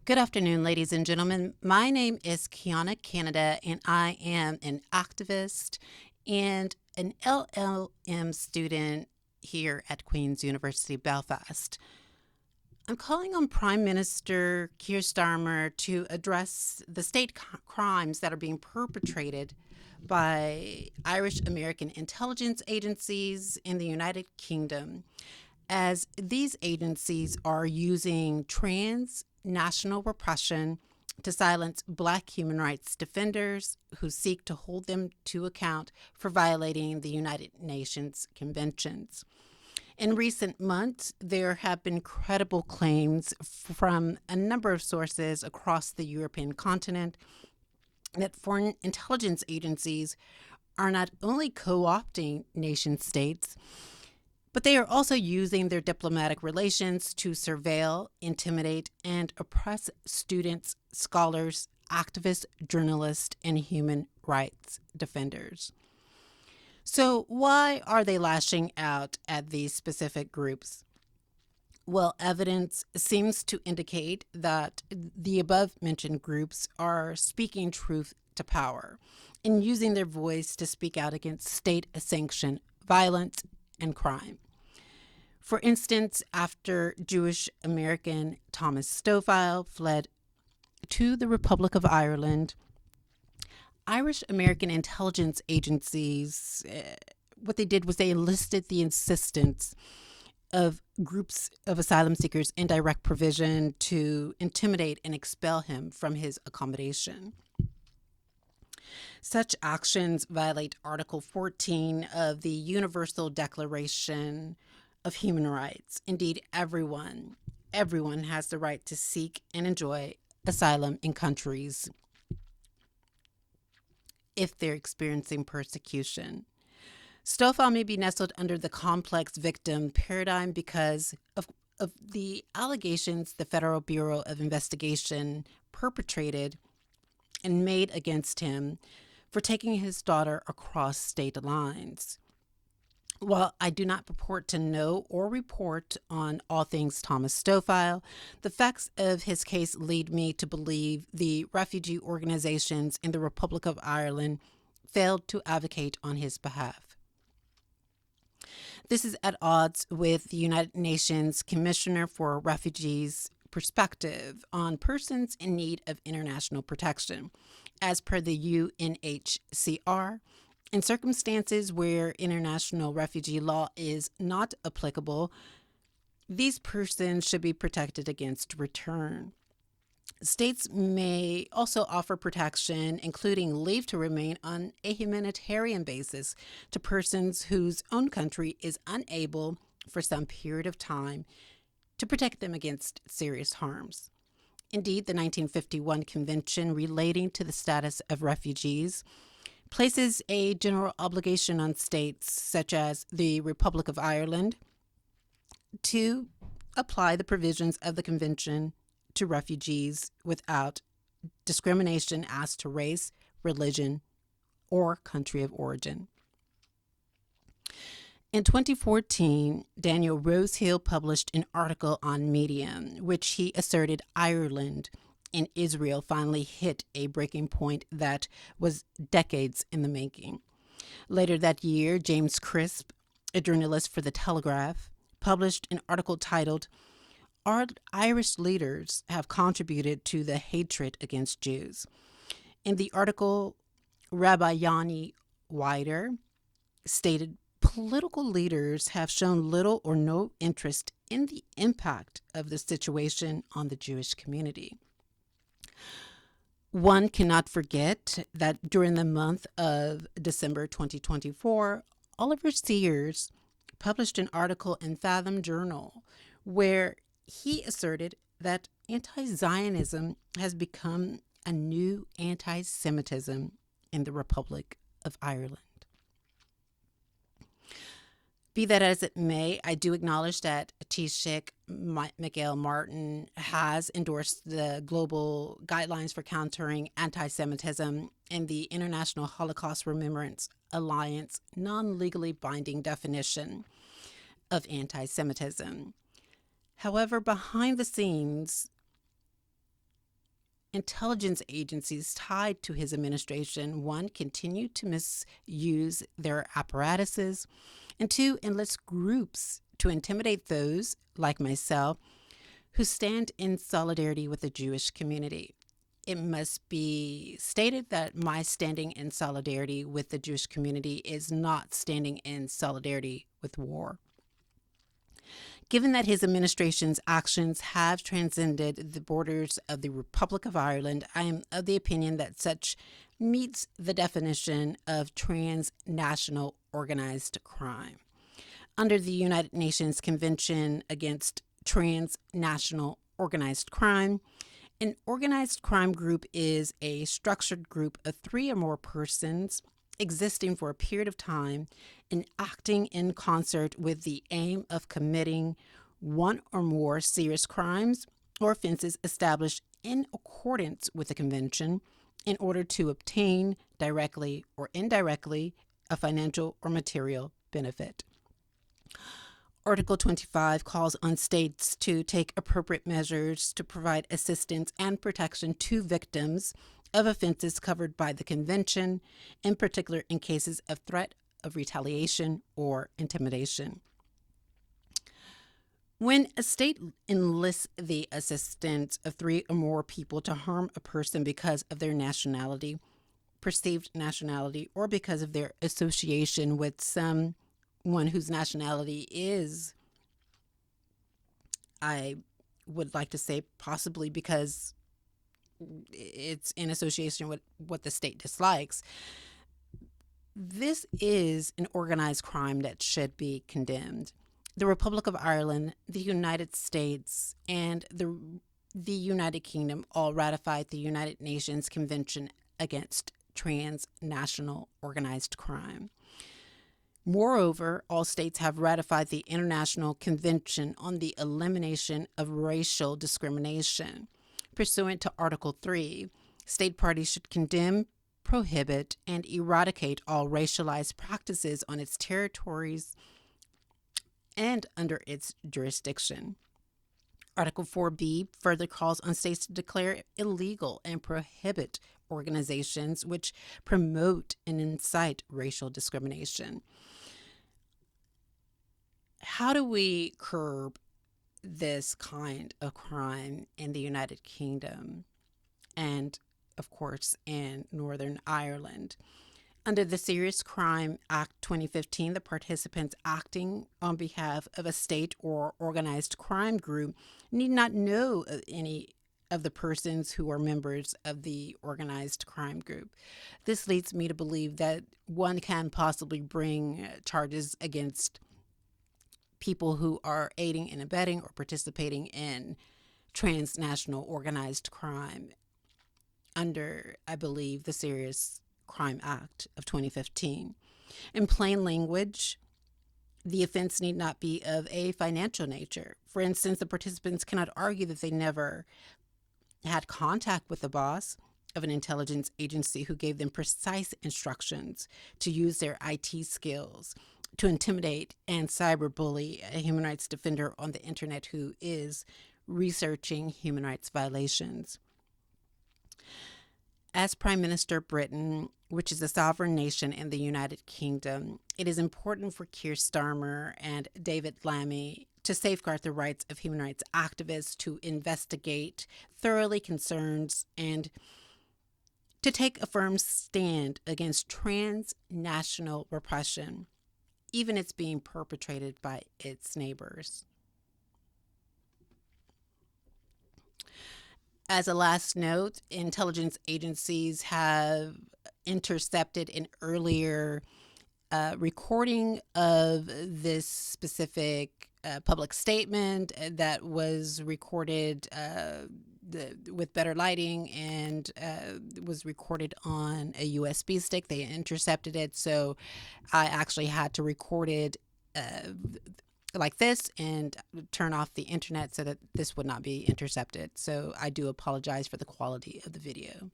Good afternoon, ladies and gentlemen. My name is Quianna Canada, and I am an activist and an LLM student here at Queen's University, Belfast. I'm calling on Prime Minister Keir Starmer to address the state crimes that are being perpetrated by Irish American intelligence agencies in the United Kingdom, as these agencies are using transnational repression to silence Black human rights defenders who seek to hold them to account for violating the United Nations conventions. In recent months, there have been credible claims from a number of sources across the European continent that foreign intelligence agencies are not only co-opting nation states, but they are also using their diplomatic relations to surveil, intimidate, and oppress students, scholars, activists, journalists, and human rights defenders. So, why are they lashing out at these specific groups? Well, evidence seems to indicate that the above mentioned groups are speaking truth to power and using their voice to speak out against state sanctioned violence and crime. For instance, after Jewish American Thomas Stofile fled to the Republic of Ireland, Irish American intelligence agencies, what they did was they enlisted the assistance of groups of asylum seekers in direct provision to intimidate and expel him from his accommodation. Such actions violate Article 14 of the Universal Declaration of Human Rights. Indeed, everyone has the right to seek and enjoy asylum in countries if they're experiencing persecution. Stofile may be nestled under the complex victim paradigm because of the allegations the Federal Bureau of Investigation perpetrated and made against him for taking his daughter across state lines. While I do not purport to know or report on all things Thomas Stofile, the facts of his case lead me to believe the refugee organizations in the Republic of Ireland failed to advocate on his behalf. This is at odds with the United Nations Commissioner for Refugees' perspective on persons in need of international protection. As per the UNHCR, in circumstances where international refugee law is not applicable, these persons should be protected against return. States may also offer protection, including leave to remain on a humanitarian basis, to persons whose own country is unable, for some period of time, to protect them against serious harms. Indeed, the 1951 Convention relating to the status of refugees places a general obligation on states such as the Republic of Ireland to apply the provisions of the Convention to refugees without discrimination as to race, religion, or country of origin. In 2014, Daniel Rosehill published an article on Medium, which he asserted Ireland and Israel finally hit a breaking point that was decades in the making. Later that year, James Crisp, a journalist for The Telegraph, published an article titled, "Our Irish Leaders Have Contributed to the Hatred Against Jews." In the article, Rabbi Yanni Wider stated, political leaders have shown little or no interest in the impact of the situation on the Jewish community. One cannot forget that during the month of December 2024, Oliver Sears published an article in Fathom Journal where he asserted that anti-Zionism has become a new anti-Semitism in the Republic of Ireland. Be that as it may, I do acknowledge that Taoiseach Michael Martin has endorsed the global guidelines for countering anti-Semitism and the International Holocaust Remembrance Alliance non-legally binding definition of anti-Semitism. However, behind the scenes, intelligence agencies tied to his administration, one, continue to misuse their apparatuses, and two, enlist groups to intimidate those, like myself, who stand in solidarity with the Jewish community. It must be stated that my standing in solidarity with the Jewish community is not standing in solidarity with war. Given that his administration's actions have transcended the borders of the Republic of Ireland, I am of the opinion that such meets the definition of transnational organized crime. Under the United Nations Convention Against Transnational Organized Crime, an organized crime group is a structured group of 3 or more persons existing for a period of time and acting in concert with the aim of committing one or more serious crimes or offenses established in accordance with the convention in order to obtain, directly or indirectly, a financial or material benefit. Article 25 calls on states to take appropriate measures to provide assistance and protection to victims of offenses covered by the convention, in particular in cases of threat of retaliation or intimidation. When a state enlists the assistance of 3 or more people to harm a person because of their nationality, perceived nationality, or because of their association with someone whose nationality is, I would like to say possibly because it's in association with what the state dislikes, this is an organized crime that should be condemned. The Republic of Ireland, the United States, and the United Kingdom all ratified the United Nations Convention Against Transnational Organized Crime. Moreover, all states have ratified the International Convention on the Elimination of Racial Discrimination. Pursuant to Article 3, state parties should condemn, prohibit, and eradicate all racialized practices on its territories and under its jurisdiction. Article 4b further calls on states to declare illegal and prohibit organizations which promote and incite racial discrimination. How do we curb this kind of crime in the United Kingdom and, of course, in Northern Ireland? Under the Serious Crime Act 2015, the participants acting on behalf of a state or organized crime group need not know any of the persons who are members of the organized crime group. This leads me to believe that one can possibly bring charges against people who are aiding and abetting or participating in transnational organized crime under, I believe, the Serious Crime Act of 2015. In plain language, the offense need not be of a financial nature. For instance, the participants cannot argue that they never had contact with the boss of an intelligence agency who gave them precise instructions to use their IT skills to intimidate and cyberbully a human rights defender on the internet who is researching human rights violations. As Prime Minister of Britain, which is a sovereign nation in the United Kingdom, it is important for Keir Starmer and David Lammy to safeguard the rights of human rights activists, to investigate thoroughly concerns, and to take a firm stand against transnational repression, even it's being perpetrated by its neighbors. As a last note, intelligence agencies have intercepted an earlier recording of this specific public statement that was recorded with better lighting and was recorded on a USB stick. They intercepted it, so I actually had to record it like this and turn off the internet so that this would not be intercepted. So I do apologize for the quality of the video.